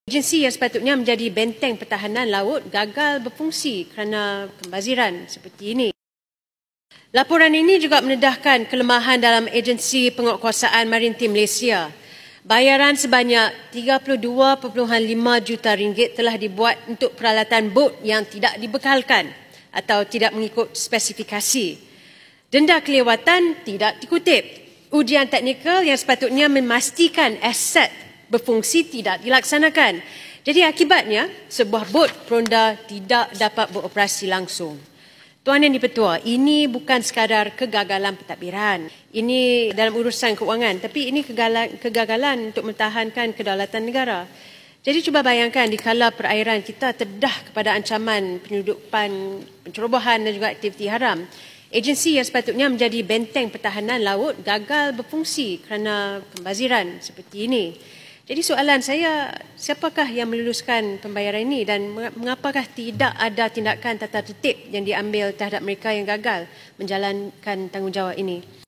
Agensi yang sepatutnya menjadi benteng pertahanan laut gagal berfungsi kerana pembaziran seperti ini. Laporan ini juga mendedahkan kelemahan dalam Agensi Penguatkuasaan Maritim Malaysia. Bayaran sebanyak 32.5 juta ringgit telah dibuat untuk peralatan bot yang tidak dibekalkan atau tidak mengikut spesifikasi. Denda kelewatan tidak dikutip. Ujian teknikal yang sepatutnya memastikan aset berfungsi tidak dilaksanakan. Jadi akibatnya, sebuah bot peronda tidak dapat beroperasi langsung. Tuan Yang di-Pertua, ini bukan sekadar kegagalan pentadbiran. Ini dalam urusan keuangan, tapi ini kegagalan untuk mempertahankan kedaulatan negara. Jadi cuba bayangkan dikala perairan kita terdedah kepada ancaman penyeludupan, pencerobohan dan juga aktiviti haram. Agensi yang sepatutnya menjadi benteng pertahanan laut gagal berfungsi kerana pembaziran seperti ini. Jadi soalan saya, siapakah yang meluluskan pembayaran ini dan mengapakah tidak ada tindakan tata tertib yang diambil terhadap mereka yang gagal menjalankan tanggungjawab ini?